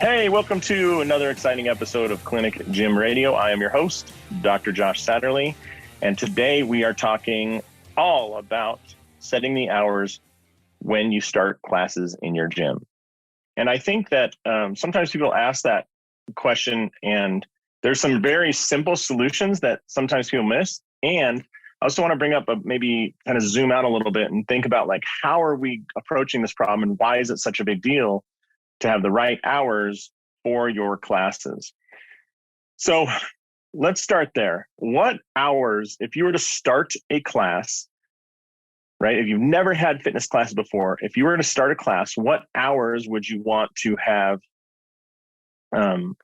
Hey, welcome to another exciting episode of Clinic Gym Radio. I am your host, Dr. Josh Satterlee, and today we are talking all about setting the hours when you start classes in your gym. And I think that sometimes people ask that question, and there's some very simple solutions that sometimes people miss. And I also want to bring up maybe kind of zoom out a little bit and think about like, how are we approaching this problem and why is it such a big deal to have the right hours for your classes? So let's start there. What hours, if you were to start a class, right? If you've never had fitness classes before, if you were to start a class, what hours would you want to have them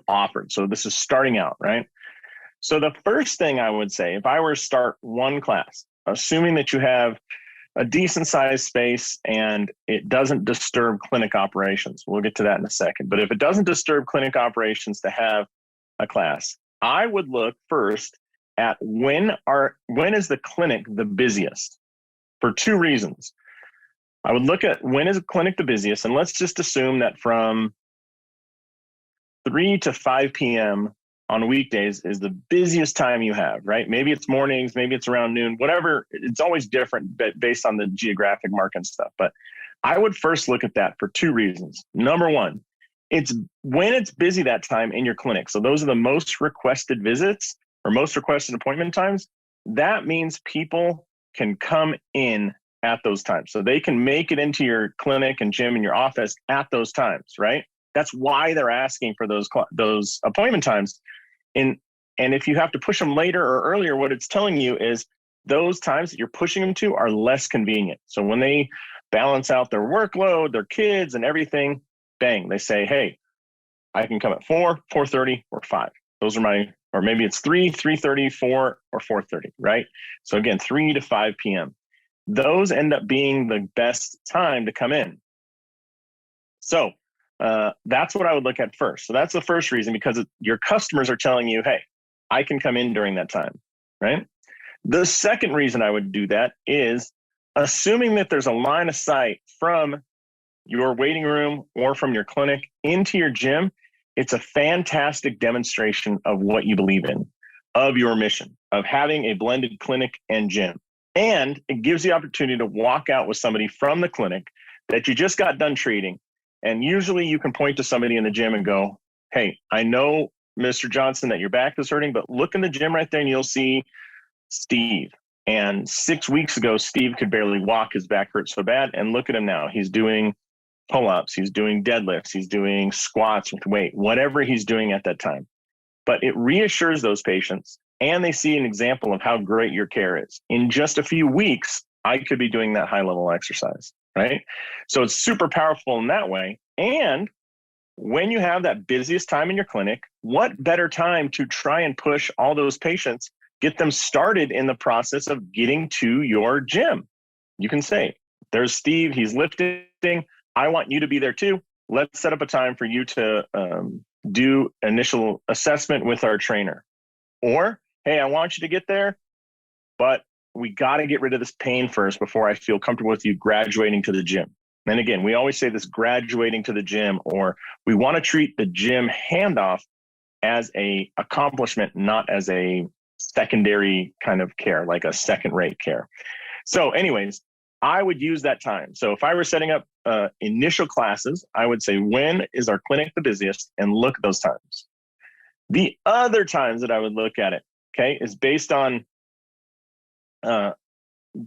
offered? So this is starting out, right? So the first thing I would say, if I were to start one class, assuming that you have a decent sized space and it doesn't disturb clinic operations, we'll get to that in a second. But if it doesn't disturb clinic operations to have a class, I would look first at when is the clinic the busiest, for two reasons. I would look at when is the clinic the busiest, and let's just assume that from 3 to 5 p.m. on weekdays is the busiest time you have, right? Maybe it's mornings, maybe it's around noon, whatever. It's always different based on the geographic market and stuff. But I would first look at that for two reasons. Number one, it's when it's busy that time in your clinic. So those are the most requested visits or most requested appointment times. That means people can come in at those times. So they can make it into your clinic and gym in your office at those times, right? That's why they're asking for those appointment times. And if you have to push them later or earlier, what it's telling you is those times that you're pushing them to are less convenient. So when they balance out their workload, their kids and everything, bang, they say, hey, I can come at 4, 4:30, or 5. Those are or maybe it's 3, 3:30, 4, or 4:30, right? So again, 3 to 5 p.m. Those end up being the best time to come in. So that's what I would look at first. So that's the first reason, because your customers are telling you, hey, I can come in during that time, right? The second reason I would do that is assuming that there's a line of sight from your waiting room or from your clinic into your gym. It's a fantastic demonstration of what you believe in, of your mission, of having a blended clinic and gym. And it gives you the opportunity to walk out with somebody from the clinic that you just got done treating. And usually you can point to somebody in the gym and go, hey, I know, Mr. Johnson, that your back is hurting, but look in the gym right there and you'll see Steve. And 6 weeks ago, Steve could barely walk. His back hurt so bad. And look at him now. He's doing pull-ups. He's doing deadlifts. He's doing squats with weight, whatever he's doing at that time. But it reassures those patients, and they see an example of how great your care is. In just a few weeks, I could be doing that high-level exercise, right? So it's super powerful in that way. And when you have that busiest time in your clinic, what better time to try and push all those patients, get them started in the process of getting to your gym? You can say, there's Steve, he's lifting. I want you to be there too. Let's set up a time for you to do initial assessment with our trainer. Or, hey, I want you to get there, but we got to get rid of this pain first before I feel comfortable with you graduating to the gym. And again, we always say this, graduating to the gym, or we want to treat the gym handoff as a accomplishment, not as a secondary kind of care, like a second-rate care. So anyways, I would use that time. So if I were setting up initial classes, I would say, when is our clinic the busiest? And look at those times. The other times that I would look at it, okay, is based on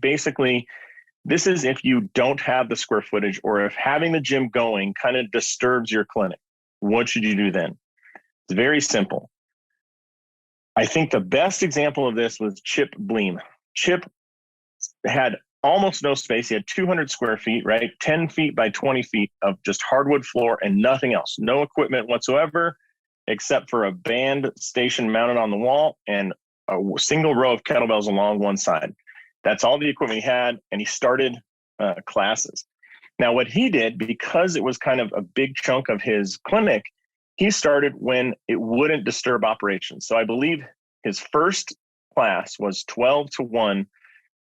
basically, this is if you don't have the square footage, or if having the gym going kind of disturbs your clinic. What should you do then? It's very simple. I think the best example of this was Chip Bleem. Chip had almost no space. He had 200 square feet, right? 10 feet by 20 feet of just hardwood floor and nothing else. No equipment whatsoever, except for a band station mounted on the wall and a single row of kettlebells along one side. That's all the equipment he had, and he started classes. Now, what he did, because it was kind of a big chunk of his clinic, he started when it wouldn't disturb operations. So I believe his first class was 12 to 1,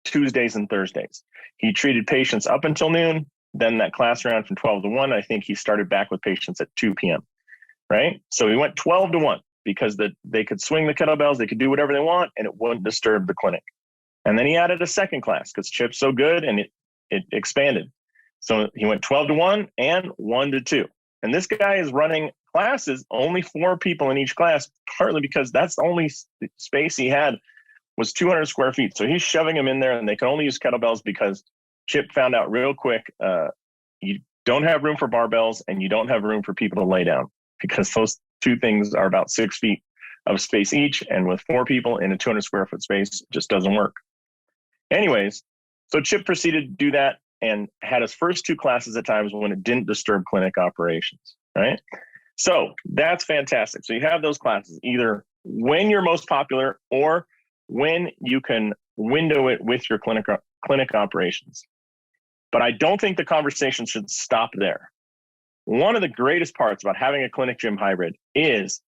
Tuesdays and Thursdays. He treated patients up until noon. then that class ran from 12 to 1. I think he started back with patients at 2 p.m. Right? So he went 12 to 1 because they could swing the kettlebells, they could do whatever they want, and it wouldn't disturb the clinic. And then he added a second class because Chip's so good, and it expanded. So he went 12 to 1 and 1 to 2. And this guy is running classes, only 4 people in each class, partly because that's the only space he had was 200 square feet. So he's shoving them in there, and they can only use kettlebells because Chip found out real quick, you don't have room for barbells and you don't have room for people to lay down, because those two things are about 6 feet of space each. And with 4 people in a 200 square foot space, it just doesn't work. Anyways, so Chip proceeded to do that and had his first 2 classes at times when it didn't disturb clinic operations, right? So that's fantastic. So you have those classes either when you're most popular or when you can window it with your clinic operations. But I don't think the conversation should stop there. One of the greatest parts about having a clinic gym hybrid is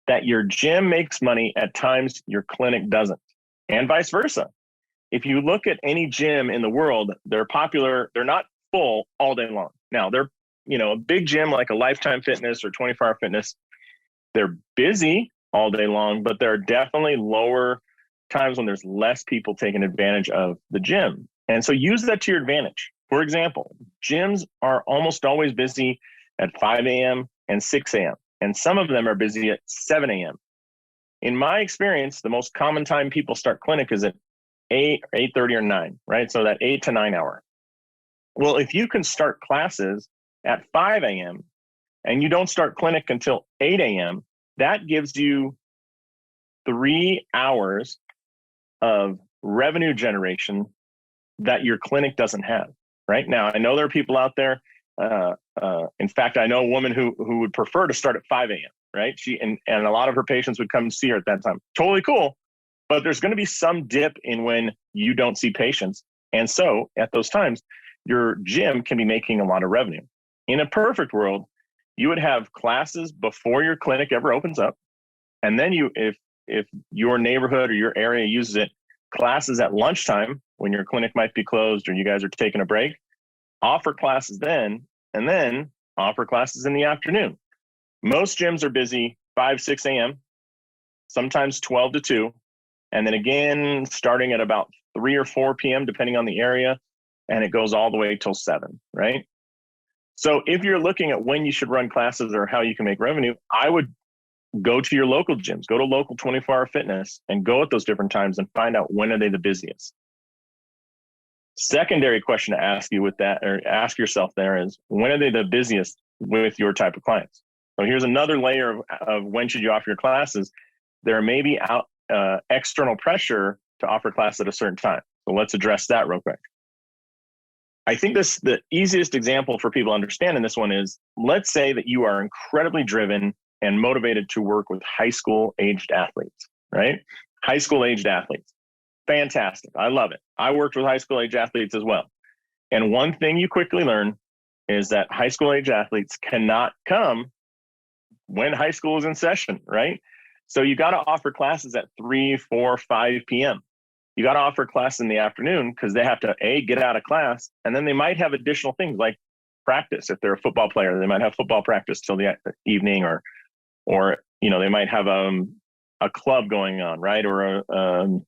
that your gym makes money at times your clinic doesn't, and vice versa. If you look at any gym in the world, they're popular, they're not full all day long. Now, they're, a big gym like a Lifetime Fitness or 24 Hour Fitness, they're busy all day long, but there are definitely lower times when there's less people taking advantage of the gym. And so use that to your advantage. For example, gyms are almost always busy at 5 a.m. and 6 a.m. And some of them are busy at 7 a.m. In my experience, the most common time people start clinic is at 8, 8:30 or 9, right? So that 8 to 9 hour. Well, if you can start classes at 5 a.m. and you don't start clinic until 8 a.m., that gives you 3 hours of revenue generation that your clinic doesn't have. Right now, I know there are people out there. In fact, I know a woman who would prefer to start at 5 a.m. Right? She and a lot of her patients would come and see her at that time. Totally cool, but there's going to be some dip in when you don't see patients, and so at those times, your gym can be making a lot of revenue. In a perfect world, you would have classes before your clinic ever opens up, and then if your neighborhood or your area uses it, classes at lunchtime when your clinic might be closed or you guys are taking a break, offer classes then, and then offer classes in the afternoon. Most gyms are busy 5, 6 a.m., sometimes 12 to 2, and then again starting at about 3 or 4 p.m., depending on the area, and it goes all the way till 7, right? So if you're looking at when you should run classes or how you can make revenue, I would go to your local gyms, go to local 24-hour fitness and go at those different times and find out when are they the busiest. Secondary question to ask you with that, or ask yourself there, is when are they the busiest with your type of clients? So here's another layer of when should you offer your classes. There may be external pressure to offer class at a certain time. So let's address that real quick. I think the easiest example for people to understand in this one is, let's say that you are incredibly driven and motivated to work with high school aged athletes, right? High school aged athletes. Fantastic. I love it. I worked with high school age athletes as well. And one thing you quickly learn is that high school age athletes cannot come when high school is in session, right? So you got to offer classes at 3, 4, 5 p.m. You got to offer class in the afternoon because they have to get out of class, and then they might have additional things like practice. If they're a football player, they might have football practice till the evening, or they might have a club going on, right? Or a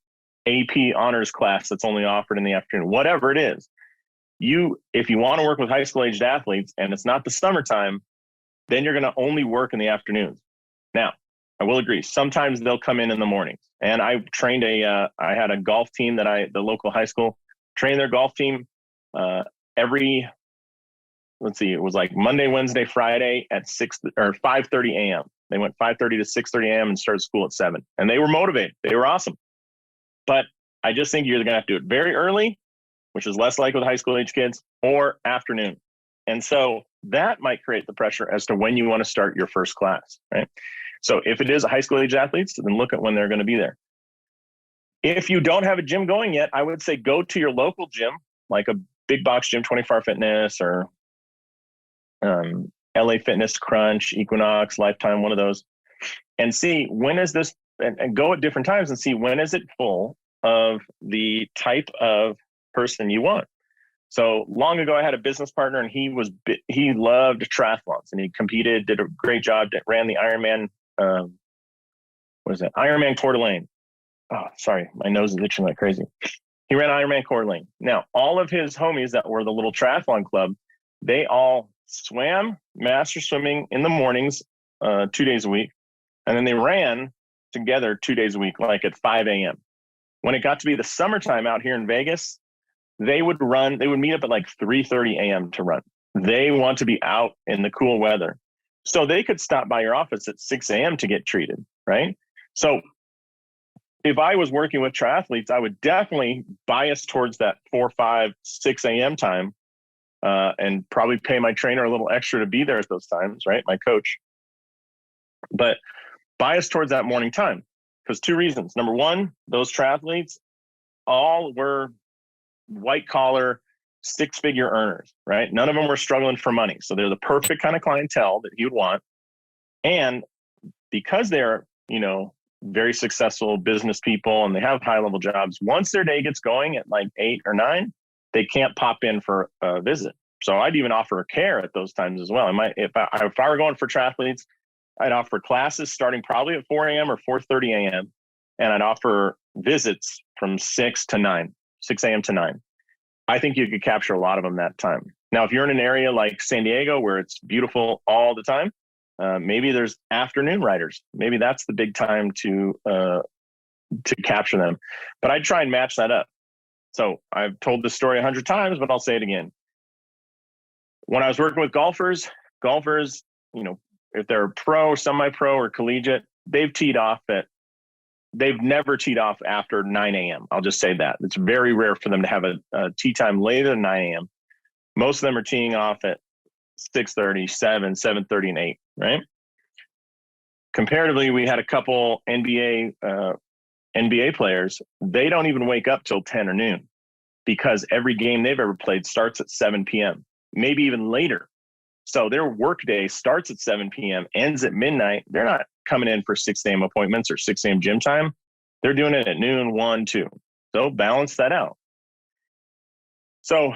AP honors class that's only offered in the afternoon. Whatever it is, if you want to work with high school aged athletes and it's not the summertime, then you're going to only work in the afternoons. Now, I will agree, sometimes they'll come in the mornings. And I trained I had a golf team the local high school, trained their golf team it was like Monday, Wednesday, Friday at 6 or 5:30 a.m. They went 5:30 to 6:30 a.m. and started school at 7. And they were motivated. They were awesome. But I just think you're going to have to do it very early, which is less like with high school age kids, or afternoon. And so that might create the pressure as to when you want to start your first class, right? So if it is a high school age athletes, then look at when they're going to be there. If you don't have a gym going yet, I would say go to your local gym, like a big box gym, 24-hour fitness, or LA Fitness, Crunch, Equinox, Lifetime, one of those, and see when is this, and go at different times and see when is it full of the type of person you want. So long ago, I had a business partner, and he loved triathlons, and he competed, did a great job, ran the Ironman. What is it? Ironman Coeur d'Alene. Oh, sorry, my nose is itching like crazy. He ran Ironman Coeur d'Alene. Now, all of his homies that were the little triathlon club, they all swam master swimming in the mornings, 2 days a week, and then they ran together 2 days a week, like at 5 a.m. When it got to be the summertime out here in Vegas, they would meet up at like 3:30 a.m. to run. They want to be out in the cool weather. So they could stop by your office at 6 a.m. to get treated, right? So if I was working with triathletes, I would definitely bias towards that 4, 5, 6 a.m. time, and probably pay my trainer a little extra to be there at those times, right? My coach. But bias towards that morning time, because 2 reasons. Number one, those triathletes all were white collar, 6-figure earners, right? None of them were struggling for money. So they're the perfect kind of clientele that he would want. And because they're, very successful business people and they have high level jobs, once their day gets going at like 8 or 9, they can't pop in for a visit. So I'd even offer care at those times as well. If I were going for triathletes, I'd offer classes starting probably at 4 a.m. or 4:30 a.m. And I'd offer visits from 6 a.m. to 9. I think you could capture a lot of them that time. Now, if you're in an area like San Diego where it's beautiful all the time, maybe there's afternoon riders. Maybe that's the big time to capture them. But I'd try and match that up. So I've told this story 100 times, but I'll say it again. When I was working with golfers, if they're pro, semi-pro, or collegiate, they've never teed off after 9 a.m. I'll just say that. It's very rare for them to have a tee time later than 9 a.m. Most of them are teeing off at 6:30, 7, 7:30, and 8, right? Comparatively, we had a couple NBA players. They don't even wake up till 10 or noon because every game they've ever played starts at 7 p.m., maybe even later. So their workday starts at 7 p.m., ends at midnight. They're not coming in for 6 a.m. appointments or 6 a.m. gym time. They're doing it at noon, 1, 2. So balance that out. So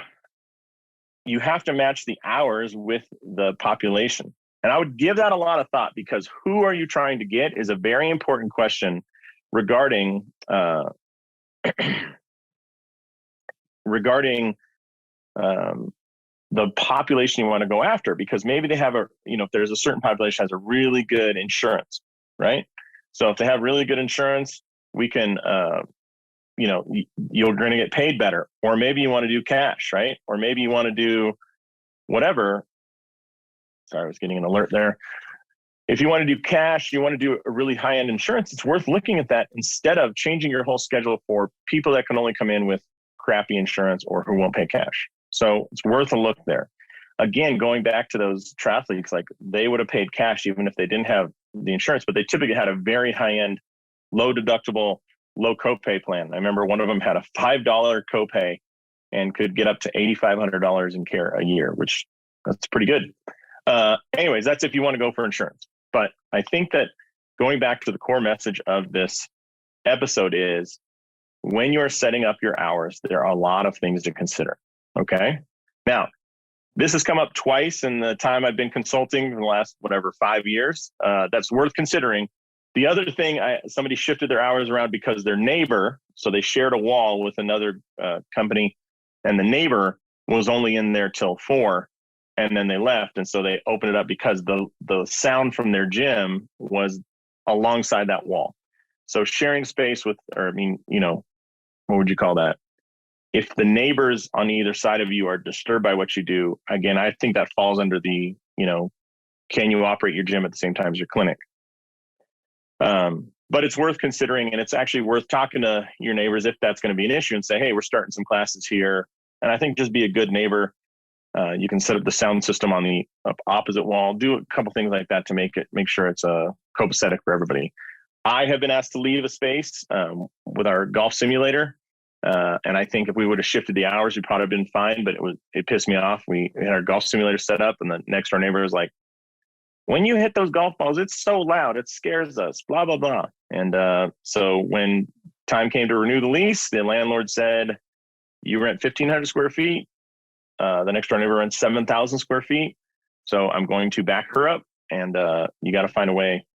you have to match the hours with the population. And I would give that a lot of thought, because who are you trying to get is a very important question regarding the population you want to go after, because maybe they have if there's a certain population has a really good insurance, right? So if they have really good insurance, we can, you're going to get paid better. Or maybe you want to do cash, right? Or maybe you want to do whatever. Sorry, I was getting an alert there. If you want to do cash, you want to do a really high-end insurance, it's worth looking at that instead of changing your whole schedule for people that can only come in with crappy insurance or who won't pay cash. So it's worth a look there. Again, going back to those triathletes, like they would have paid cash even if they didn't have the insurance, but they typically had a very high-end, low deductible, low copay plan. I remember one of them had a $5 copay and could get up to $8,500 in care a year, which that's pretty good. Anyways, that's if you want to go for insurance. But I think that going back to the core message of this episode is, when you're setting up your hours, there are a lot of things to consider. Okay. Now, this has come up twice in the time I've been consulting for the last, 5 years. That's worth considering. The other thing, somebody shifted their hours around because their neighbor, so they shared a wall with another company, and the neighbor was only in there till 4, and then they left. And so they opened it up because the sound from their gym was alongside that wall. So sharing space with, what would you call that? If the neighbors on either side of you are disturbed by what you do, again, I think that falls under the, can you operate your gym at the same time as your clinic? But it's worth considering, and it's actually worth talking to your neighbors if that's going to be an issue, and say, hey, we're starting some classes here. And I think just be a good neighbor. You can set up the sound system on the opposite wall, do a couple things like that to make sure it's copacetic for everybody. I have been asked to leave a space with our golf simulator. And I think if we would have shifted the hours, we'd probably have been fine, but it pissed me off. We had our golf simulator set up, and the next door neighbor was like, when you hit those golf balls, it's so loud, it scares us, blah, blah, blah. And so when time came to renew the lease, the landlord said, you rent 1,500 square feet, the next door neighbor runs 7,000 square feet. So I'm going to back her up, and you got to find a way.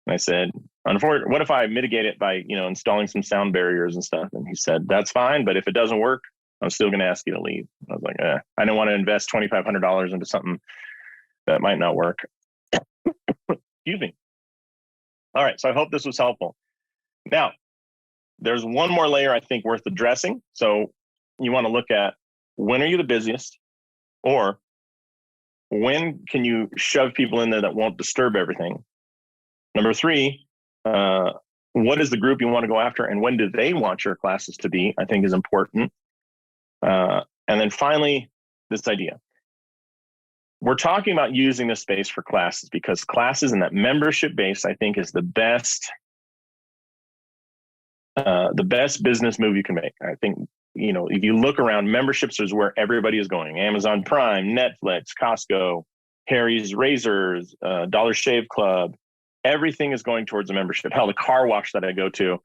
And I said, unfortunately, what if I mitigate it by, installing some sound barriers and stuff? And he said, that's fine. But if it doesn't work, I'm still going to ask you to leave. I was like, I don't want to invest $2,500 into something that might not work. Excuse me. All right. So I hope this was helpful. Now, there's one more layer I think worth addressing. So you want to look at, when are you the busiest, or when can you shove people in there that won't disturb everything? Number 3, what is the group you want to go after, and when do they want your classes to be, I think is important. And then finally, this idea. We're talking about using this space for classes because classes in that membership base, I think, is the best business move you can make. I think, if you look around, memberships is where everybody is going. Amazon Prime, Netflix, Costco, Harry's Razors, Dollar Shave Club, everything is going towards a membership. Hell, the car wash that I go to,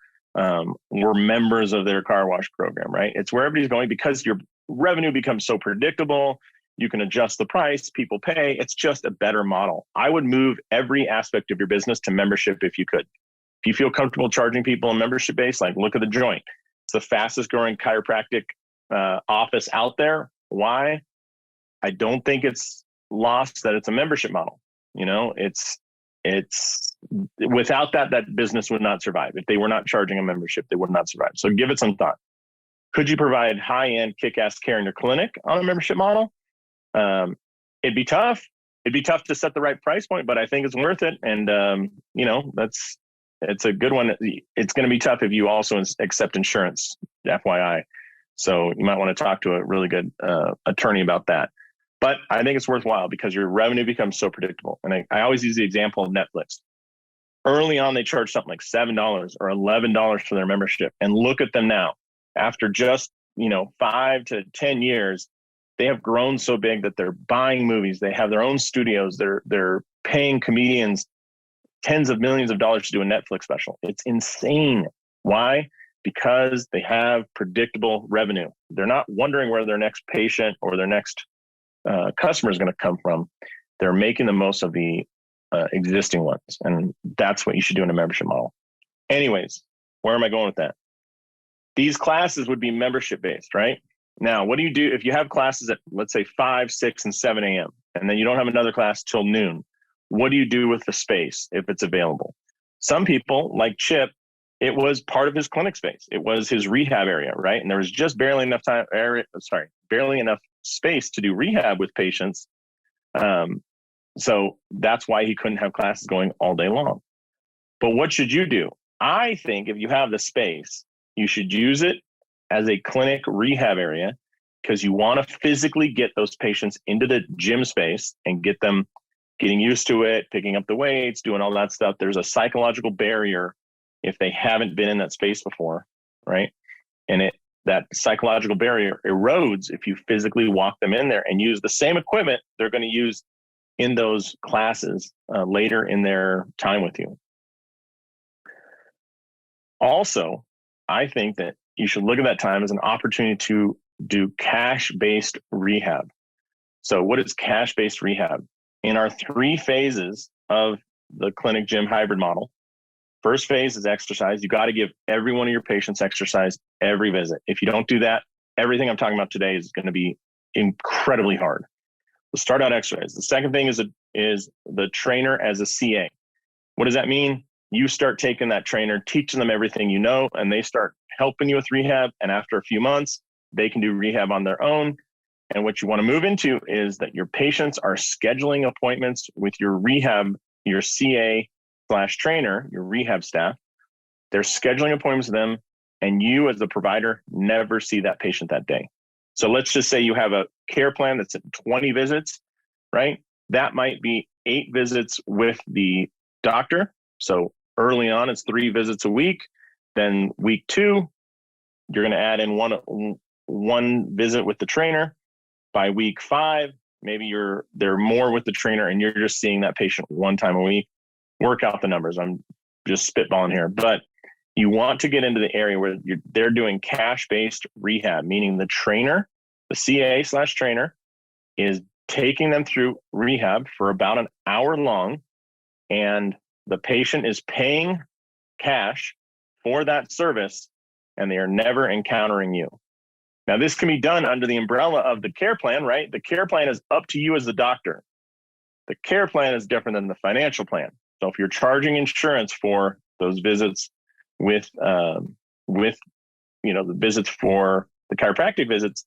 we're members of their car wash program, right? It's where everybody's going because your revenue becomes so predictable. You can adjust the price, people pay. It's just a better model. I would move every aspect of your business to membership if you could. If you feel comfortable charging people a membership base, like look at the Joint. It's the fastest growing chiropractic office out there. Why? I don't think it's lost that it's a membership model. It's without that business would not survive. If they were not charging a membership, they would not survive. So give it some thought. Could you provide high-end kick-ass care in your clinic on a membership model? It'd be tough. It'd be tough to set the right price point, but I think it's worth it. And, it's a good one. It's going to be tough if you also accept insurance, FYI. So you might want to talk to a really good attorney about that. But I think it's worthwhile because your revenue becomes so predictable. And I always use the example of Netflix. Early on, they charged something like $7 or $11 for their membership. And look at them now. After just, 5 to 10 years, they have grown so big that they're buying movies. They have their own studios. They're paying comedians tens of millions of dollars to do a Netflix special. It's insane. Why? Because they have predictable revenue. They're not wondering where their next patient or their next customer is going to come from. They're making the most of the existing ones. And that's what you should do in a membership model. Anyways, where am I going with that? These classes would be membership based, right? Now, what do you do if you have classes at, let's say, 5, 6, and 7 a.m., and then you don't have another class till noon? What do you do with the space if it's available? Some people, like Chip, it was part of his clinic space. It was his rehab area, right? And there was just barely enough space to do rehab with patients. So that's why he couldn't have classes going all day long. But what should you do? I think if you have the space, you should use it as a clinic rehab area because you want to physically get those patients into the gym space and get them getting used to it, picking up the weights, doing all that stuff. There's a psychological barrier if they haven't been in that space before, right? And that psychological barrier erodes if you physically walk them in there and use the same equipment they're going to use in those classes later in their time with you. Also, I think that you should look at that time as an opportunity to do cash-based rehab. So what is cash-based rehab? In our 3 phases of the clinic gym hybrid model, first phase is exercise. You got to give every one of your patients exercise every visit. If you don't do that, everything I'm talking about today is going to be incredibly hard. We'll start out exercise. The second thing is the trainer as a CA. What does that mean? You start taking that trainer, teaching them everything you know, and they start helping you with rehab. And after a few months, they can do rehab on their own. And what you want to move into is that your patients are scheduling appointments with your rehab, your CA/trainer, your rehab staff. They're scheduling appointments with them, and you as the provider never see that patient that day. So let's just say you have a care plan that's at 20 visits, right? That might be 8 visits with the doctor. So early on, it's 3 visits a week. Then week 2, you're going to add in one visit with the trainer. By week 5, maybe they're more with the trainer and you're just seeing that patient 1 time a week. Work out the numbers. I'm just spitballing here, but you want to get into the area where they're doing cash-based rehab, meaning the trainer, the CA/trainer is taking them through rehab for about an hour long, and the patient is paying cash for that service, and they are never encountering you. Now, this can be done under the umbrella of the care plan, right? The care plan is up to you as the doctor. The care plan is different than the financial plan. So if you're charging insurance for those visits with the visits for the chiropractic visits,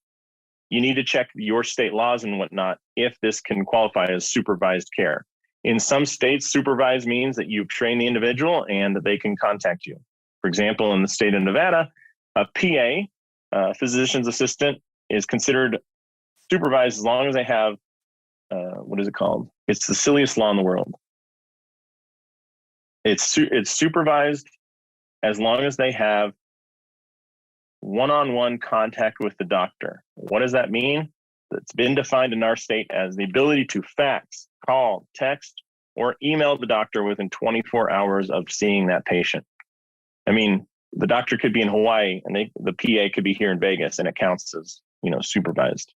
you need to check your state laws and whatnot if this can qualify as supervised care. In some states, supervised means that you've trained the individual and that they can contact you. For example, in the state of Nevada, a PA, physician's assistant, is considered supervised as long as they have, what is it called? It's the silliest law in the world. It's supervised as long as they have one-on-one contact with the doctor. What does that mean? It's been defined in our state as the ability to fax, call, text, or email the doctor within 24 hours of seeing that patient. I mean, the doctor could be in Hawaii and the PA could be here in Vegas, and it counts as, supervised.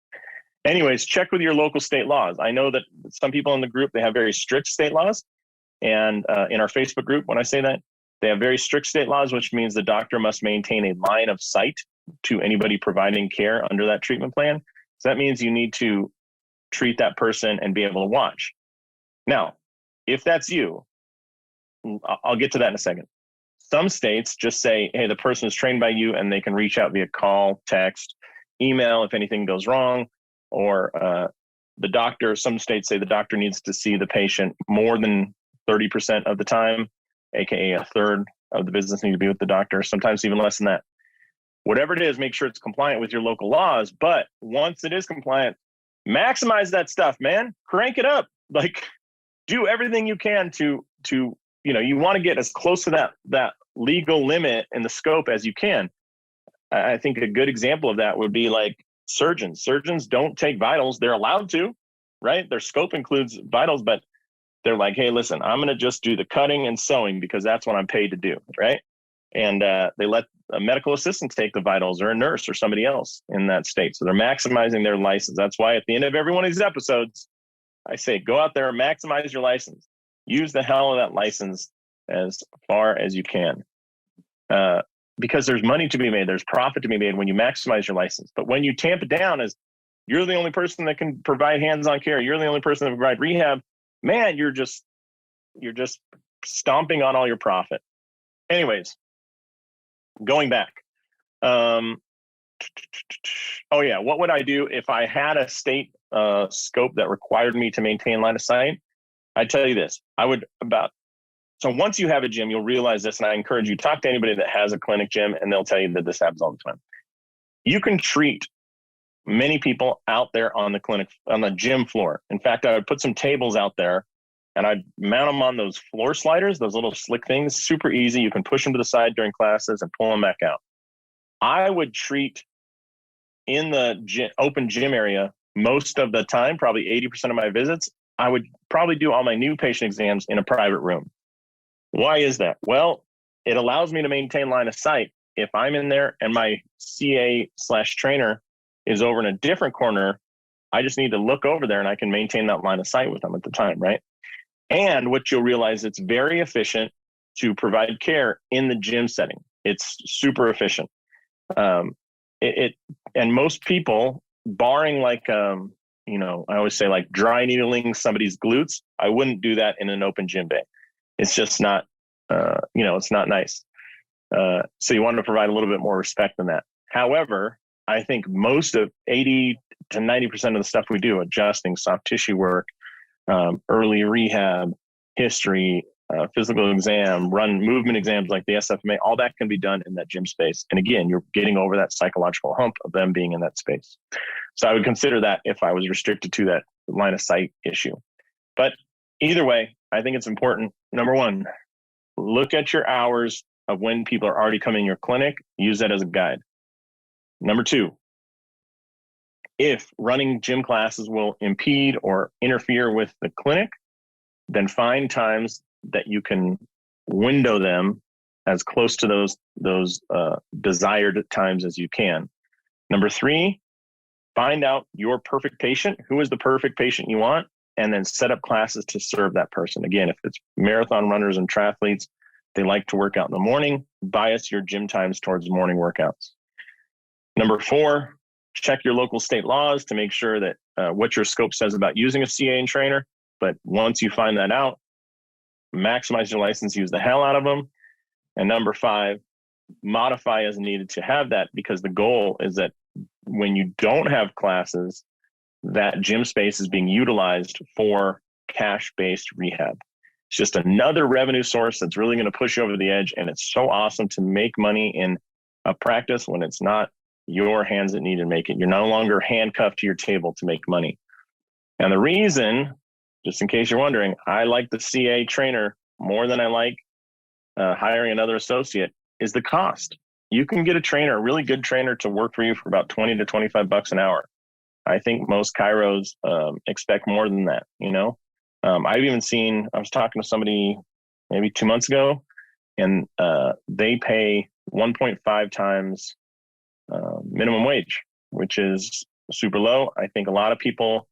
Anyways, check with your local state laws. I know that some people in the group, they have very strict state laws. And in our Facebook group, when I say that, they have very strict state laws, which means the doctor must maintain a line of sight to anybody providing care under that treatment plan. So that means you need to treat that person and be able to watch. Now, if that's you, I'll get to that in a second. Some states just say, hey, the person is trained by you and they can reach out via call, text, email if anything goes wrong, or the doctor, some states say the doctor needs to see the patient more than 30% of the time, aka a third of the business need to be with the doctor, sometimes even less than that. Whatever it is, make sure it's compliant with your local laws. But once it is compliant, maximize that stuff, man. Crank it up. Like, do everything you can to you want to get as close to that legal limit and the scope as you can. I think a good example of that would be like surgeons. Surgeons don't take vitals. They're allowed to, right? Their scope includes vitals, but they're like, hey, listen, I'm going to just do the cutting and sewing because that's what I'm paid to do, right? And they let a medical assistant take the vitals, or a nurse, or somebody else in that state. So they're maximizing their license. That's why at the end of every one of these episodes, I say, go out there and maximize your license. Use the hell of that license as far as you can. Because there's money to be made. There's profit to be made when you maximize your license. But when you tamp it down as you're the only person that can provide hands-on care, you're the only person that can provide rehab, man, you're just stomping on all your profit. Anyways, going back. Oh yeah, what would I do if I had a state scope that required me to maintain line of sight? I'd tell you this. So once you have a gym, you'll realize this, and I encourage you, talk to anybody that has a clinic gym, and they'll tell you that this happens all the time. You can treat many people out there on the gym floor. In fact, I would put some tables out there and I'd mount them on those floor sliders, those little slick things, super easy. You can push them to the side during classes and pull them back out. I would treat in the open gym area most of the time, probably 80% of my visits. I would probably do all my new patient exams in a private room. Why is that? Well, it allows me to maintain line of sight. If I'm in there and my CA/trainer is over in a different corner, I just need to look over there and I can maintain that line of sight with them at the time, right? And what you'll realize, it's very efficient to provide care in the gym setting. It's super efficient. And most people, barring like, I always say like dry needling somebody's glutes, I wouldn't do that in an open gym bay. It's just not, it's not nice. So you want to provide a little bit more respect than that. However, I think most of 80 to 90% of the stuff we do, adjusting, soft tissue work, early rehab, history, physical exam, run movement exams like the SFMA, all that can be done in that gym space. And again, you're getting over that psychological hump of them being in that space. So I would consider that if I was restricted to that line of sight issue. But either way, I think it's important. Number one, look at your hours of when people are already coming in your clinic. Use that as a guide. Number two, if running gym classes will impede or interfere with the clinic, then find times that you can window them as close to those desired times as you can. Number three, find out your perfect patient. Who is the perfect patient you want? And then set up classes to serve that person. Again, if it's marathon runners and triathletes, they like to work out in the morning, bias your gym times towards morning workouts. Number 4, check your local state laws to make sure that what your scope says about using a CA and trainer. But once you find that out, maximize your license, use the hell out of them. And number 5, modify as needed to have that, because the goal is that when you don't have classes, that gym space is being utilized for cash-based rehab. It's just another revenue source that's really going to push you over the edge. And it's so awesome to make money in a practice when it's not your hands that need to make it. You're no longer handcuffed to your table to make money. And the reason, just in case you're wondering, I like the CA trainer more than I like hiring another associate is the cost. You can get a trainer, a really good trainer, to work for you for about 20 to 25 bucks an hour. I think most chiros expect more than that, you know? I've even seen, I was talking to somebody maybe 2 months ago, and they pay 1.5 times minimum wage, which is super low. I think a lot of people,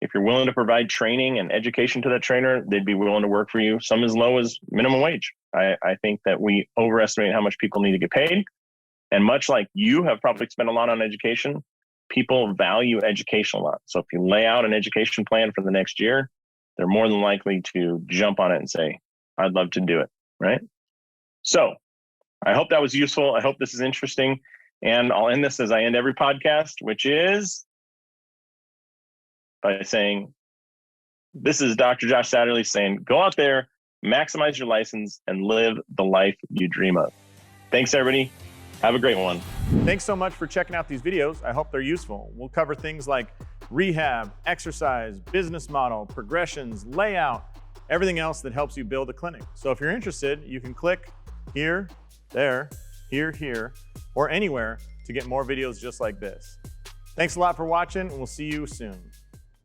if you're willing to provide training and education to that trainer, they'd be willing to work for you. Some as low as minimum wage. I think that we overestimate how much people need to get paid. And much like you have probably spent a lot on education, people value education a lot. So if you lay out an education plan for the next year, they're more than likely to jump on it and say, I'd love to do it, right? So I hope that was useful. I hope this is interesting. And I'll end this as I end every podcast, which is by saying, this is Dr. Josh Satterlee saying, go out there, maximize your license, and live the life you dream of. Thanks, everybody. Have a great one. Thanks so much for checking out these videos. I hope they're useful. We'll cover things like rehab, exercise, business model, progressions, layout, everything else that helps you build a clinic. So if you're interested, you can click here, there, here, or anywhere to get more videos just like this. Thanks a lot for watching, and we'll see you soon.